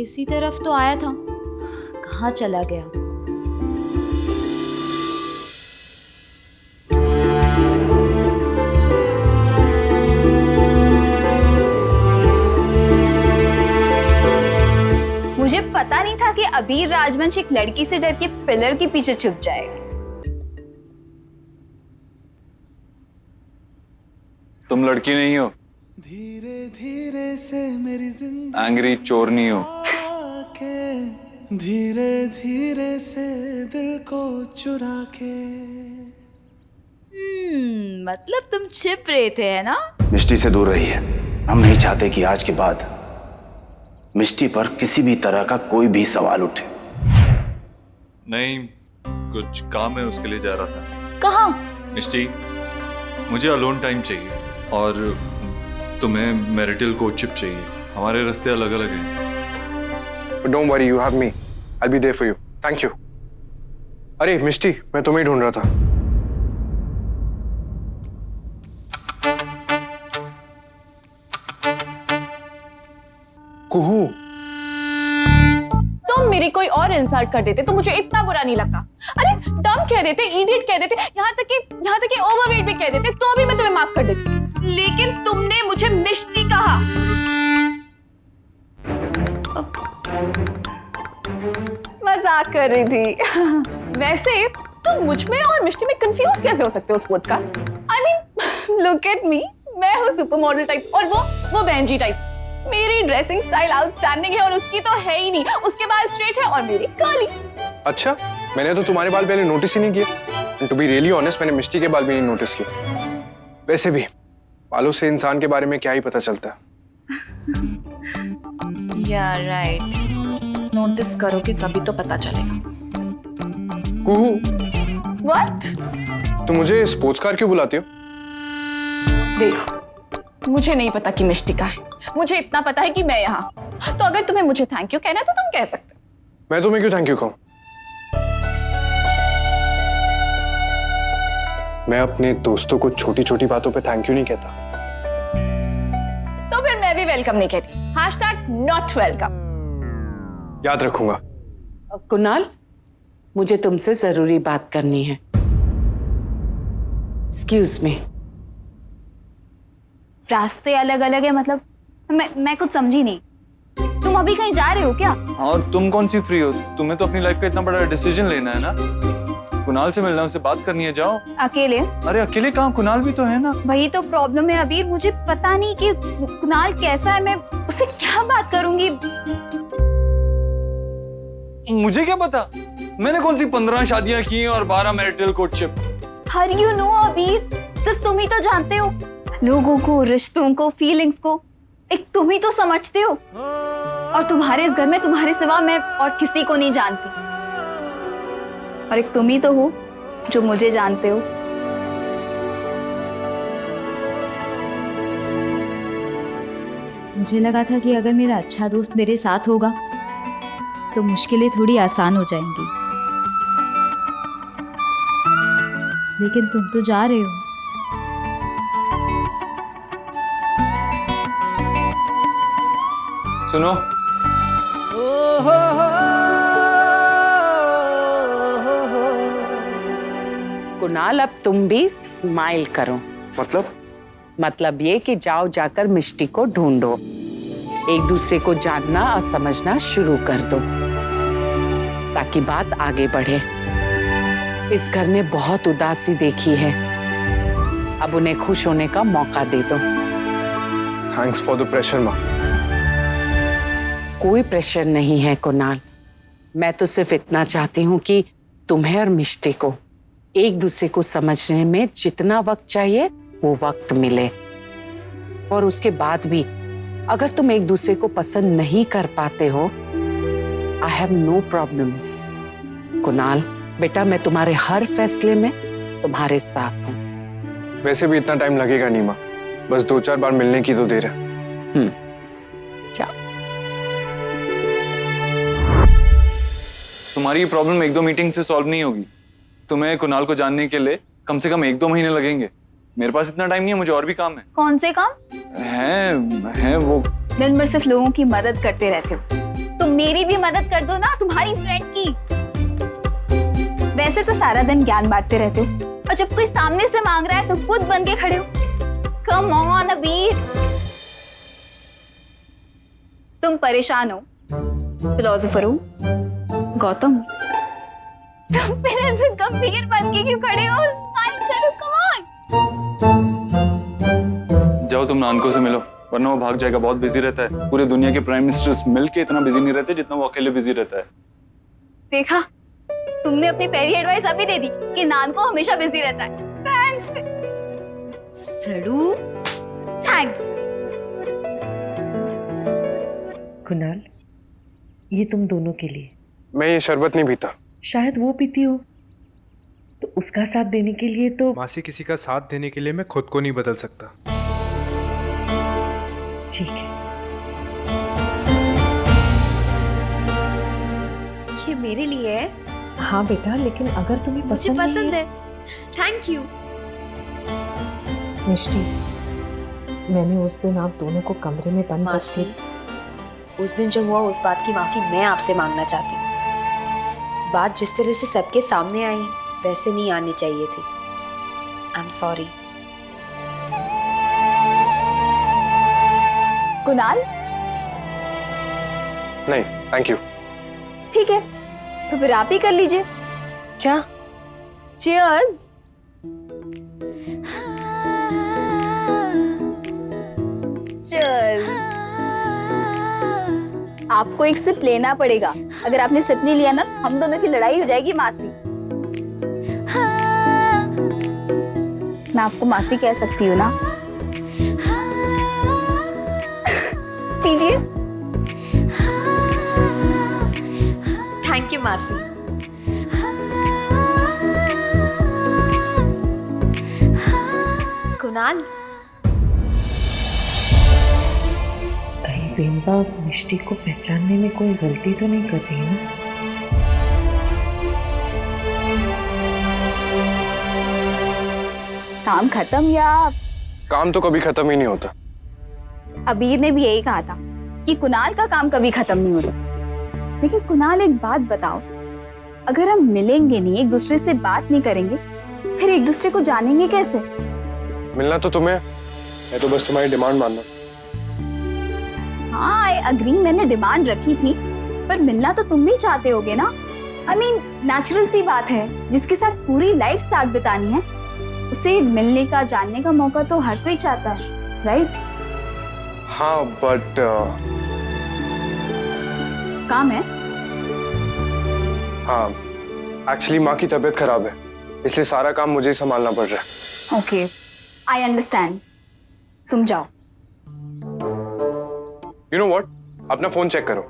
इसी तरफ तो आया था, कहाँ चला गया? मुझे पता नहीं था कि अबीर राजवंश एक लड़की से डर के पिलर के पीछे छुप जाएगा। तुम लड़की नहीं हो, धीरे धीरे से मेरी जिंदगी एंग्री चोरनी हो। धीरे धीरे से दिल को चुरा के। मतलब तुम छिप रहे थे, है ना? मिष्टी से दूर रहिए। हम नहीं चाहते कि आज के बाद मिष्टी पर किसी भी तरह का कोई भी सवाल उठे। नहीं, कुछ काम है, उसके लिए जा रहा था। कहाँ? मिष्टी, मुझे अलोन टाइम चाहिए और तुम्हें मैरिटल कोर्टशिप चाहिए। हमारे रास्ते अलग अलग हैं। Don't worry, you have me, I be there for you. Thank you. अरे मिष्टी, मैं तुम्हें ही ढूंढ रहा था। कुहू, तुम मेरी कोई और इंसल्ट कर देते तो मुझे इतना बुरा नहीं लगता। अरे डम कह देते, इडियट कह देते, यहाँ तक कि ओवरवेट भी कह देते तो भी मैं तुम्हें माफ कर देती। लेकिन तुमने मुझे मिष्टी कहा। मजाक कर रही थी। वैसे तुम मुझ में और मिष्टी में कंफ्यूज कैसे हो सकते हो स्पोर्ट्स का? I mean look at me, मैं हूँ सुपर मॉडल टाइप्स और वो बहनजी टाइप्स। मेरी ड्रेसिंग स्टाइल आउटस्टैंडिंग है और उसकी तो है ही नहीं। उसके बाल स्ट्रेट है और मेरी कर्ली। अच्छा, मैंने तो तुम्हारे बाल पहले नोटिस ही नहीं किए। टू बी रियली ऑनेस्ट, मैंने मिष्टी के बाल भी नहीं नोटिस किए। वैसे भी बालों से इंसान के बारे में क्या ही पता चलता है। या राइट, नोटिस करोगे तभी तो पता चलेगा। कुहू, व्हाट? तुम मुझे स्पोर्ट्स कार क्यों बुलाती हो? देखो, मुझे नहीं पता कि मिष्टी का है, मुझे इतना पता है कि मैं यहाँ। तो अगर तुम्हें मुझे थैंक यू कहना है तो तुम कह सकते हो। मैं तुम्हें क्यों थैंक यू कहूं? मैं अपने दोस्तों को छोटी छोटी बातों पे थैंक यू नहीं कहता। तो फिर मैं भी वेलकम नहीं कहती। #Not welcome. याद रखूंगा। कुणाल, मुझे तुमसे जरूरी बात करनी है। Excuse me. रास्ते अलग अलग है मतलब? मैं कुछ समझी नहीं। तुम अभी कहीं जा रहे हो क्या? और तुम कौन सी फ्री हो? तुम्हें तो अपनी लाइफ का इतना बड़ा डिसीजन लेना है ना। कुणाल से मिलना है, उससे बात करनी है, जाओ। अकेले? अरे अकेले कहाँ, कुणाल भी तो है ना। वही तो प्रॉब्लम है अबीर, मुझे पता नहीं कि कुणाल कैसा है, मैं उससे क्या बात करूंगी। मुझे क्या पता, मैंने कौन सी 15 शादियां की हैं और 12 marital courtship. Her you know अबीर, सिर्फ तुम ही तो जानते हो लोगों को, रिश्तों को, फीलिंग्स को। एक तुम ही तो समझते हो और तुम्हारे इस घर में तुम्हारे सिवा मैं और किसी को नहीं जानती। और एक तुम ही तो हो जो मुझे जानते हो। मुझे लगा था कि अगर मेरा अच्छा दोस्त मेरे साथ होगा तो मुश्किलें थोड़ी आसान हो जाएंगी, लेकिन तुम तो जा रहे हो। सुनो, कुणाल, अब तुम भी स्माइल करो। मतलब ये कि जाओ जाकर मिष्टी को ढूंढो, एक दूसरे को जानना और समझना शुरू कर दो ताकि बात आगे बढ़े। इस घर ने बहुत उदासी देखी है, अब उन्हें खुश होने का मौका दे दो। थैंक्स फॉर द प्रेशर माँ। कोई प्रेशर नहीं है कुणाल, मैं तो सिर्फ इतना चाहती हूँ कि तुम्हें और मिष्टी को एक दूसरे को समझने में जितना वक्त चाहिए वो वक्त मिले। और उसके बाद भी अगर तुम एक दूसरे को पसंद नहीं कर पाते हो, I have no problems. Kunal बेटा, मैं तुम्हारे हर फैसले में तुम्हारे साथ हूँ। वैसे भी इतना टाइम लगेगा नहीं माँ, बस 2-4 बार मिलने की तो देर है। जाओ। तुम्हारी ये प्रॉब्लम 1-2 मीटिंग से सॉल्व नहीं होगी। तुम्हें कुणाल को जानने के लिए कम से कम 1-2 महीने लगेंगे। मेरे पास इतना टाइम नहीं है, मुझे और भी काम है। कौन से काम? है वो दिन भर सिर्फ लोगों की मदद करते रहते हो। तुम मेरी भी मदद कर दो ना, तुम्हारी फ्रेंड की। वैसे तो सारा दिन ज्ञान बांटते रहते हो, और जब कोई सामने से मांग रहा है तो खुद बन के खड़े हो। कम ऑन अबीर। तुम परेशान हो, फिलोसोफर हो, गौतम। तुम फिर ऐसे गंभीर बन के क्यों खड़े हो? स्माइल करो, कम ऑन। जाओ तुम नानको से मिलो, वरना वो भाग जाएगा। बहुत बिजी रहता है। पूरे दुनिया के प्राइम मिनिस्टर्स मिलके इतना बिजी नहीं रहते जितना वो अकेले बिजी रहता है। देखा, तुमने अपनी पहली एडवाइस अभी दे दी कि नानको हमेशा बिजी रहता है। Thanks सड़ू, thanks. कुणाल, ये तुम दोनों के लिए। मैं ये शरबत नहीं पीता। शायद वो पीती हो, तो उसका साथ देने के लिए तो। मासी, किसी का साथ देने के लिए मैं खुद को नहीं बदल सकता। ठीक है। ये मेरे लिए है। हाँ बेटा, लेकिन अगर तुम्हें मुझे पसंद है। Thank you. मिष्टी, मैंने उस दिन आप दोनों को कमरे में बंद मासी, करके। उस दिन जो हुआ उस बात की माफी मैं आपसे मांगना चाहती हूँ। बात जिस तरह से सबके सामने आई वैसे नहीं आनी चाहिए थी। I am sorry. कुणाल, नहीं, थैंक यू। ठीक है, तो फिर आप ही कर लीजिए। क्या? चीयर्स। चीयर्स। आपको एक सिप लेना पड़ेगा। अगर आपने सिप नहीं लिया ना, हम दोनों की लड़ाई हो जाएगी मासी। मैं आपको मासी कह सकती हूँ ना? पीजिए। थैंक यू मासी। कुणाल, कहीं बेनबा मिष्टी को पहचानने में कोई गलती तो नहीं कर रही ना? काम खत्म या? काम तो कभी खत्म ही नहीं होता। अबीर ने भी यही कहा था कि कुणाल का काम कभी खत्म नहीं होता। लेकिन कुणाल, एक बात बताओ, अगर हम मिलेंगे नहीं, एक दूसरे से बात नहीं करेंगे, फिर एक दूसरे को जानेंगे कैसे? मिलना तो तुम्हें, मैं तो बस तुम्हारी डिमांड मानना। हाँ, आई अग्री, मैंने डिमांड रखी थी, पर मिलना तो तुम भी चाहते होगे ना? आई मीन, नेचुरल सी बात है। जिसके साथ पूरी लाइफ साथ बितानी है, उसे मिलने का, जानने का मौका तो हर कोई चाहता है, राइट? हाँ, बट काम है। हाँ, एक्चुअली माँ की तबीयत खराब है, इसलिए सारा काम मुझे ही संभालना पड़ रहा है। Okay, I understand. तुम जाओ। यू नो व्हाट, अपना फोन चेक करो।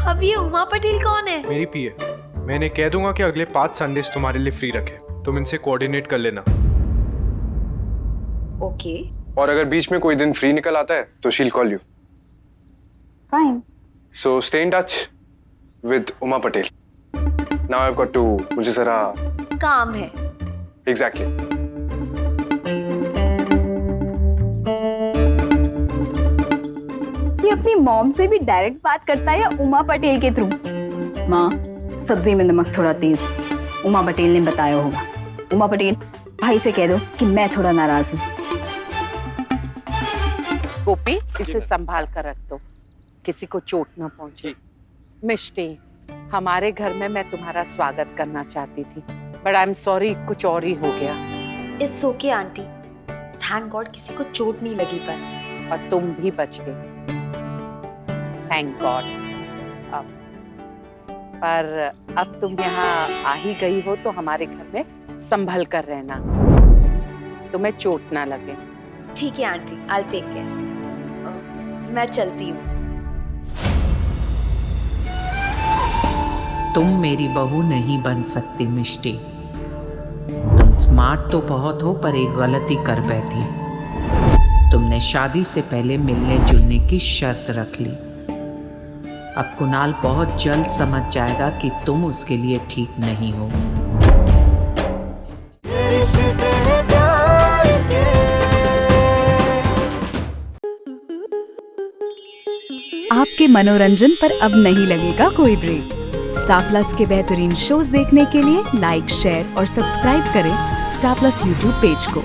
अब ये उमा पटेल कौन है? मेरी पीए। मैंने कह दूंगा कि अगले 5 संडेज तुम्हारे लिए फ्री रखे, तुम इनसे कोऑर्डिनेट कर लेना। ओके। और अगर बीच में कोई दिन फ्री निकल आता है तो she will call you. Fine. So stay in touch with Uma Patel. Now I have got to, मुझे जरा काम है। एग्जैक्टली। ये अपनी मॉम से भी डायरेक्ट बात करता है या उमा पटेल के थ्रू? माँ, सब्जी में नमक थोड़ा तेज, उमा पटेल ने बताया होगा। उमा पटेल, भाई से कह दो कि मैं थोड़ा नाराज हूँ। गोपी, इसे संभाल कर रख दो, किसी को चोट ना पहुंचे। मिष्टी, हमारे घर में मैं तुम्हारा स्वागत करना चाहती थी, बट आई एम सॉरी, कुछ और ही हो गया। It's okay aunty, thank God किसी को चोट नहीं लगी बस। और तुम भी बच गए, थैंक गॉड। पर अब तुम यहाँ आ ही गई हो तो हमारे घर में संभल कर रहना, तुम्हें चोट ना लगे। ठीक है आंटी, आई टेक केयर। मैं चलती हूँ। तुम मेरी बहू नहीं बन सकती मिष्टी। तुम स्मार्ट तो बहुत हो, पर एक गलती कर बैठी। तुमने शादी से पहले मिलने जुलने की शर्त रख ली। अब कुणाल बहुत जल्द समझ जाएगा कि तुम उसके लिए ठीक नहीं हो। आपके मनोरंजन पर अब नहीं लगेगा कोई ब्रेक। स्टार प्लस के बेहतरीन शोज देखने के लिए लाइक, शेयर और सब्सक्राइब करें स्टार प्लस यूट्यूब पेज को।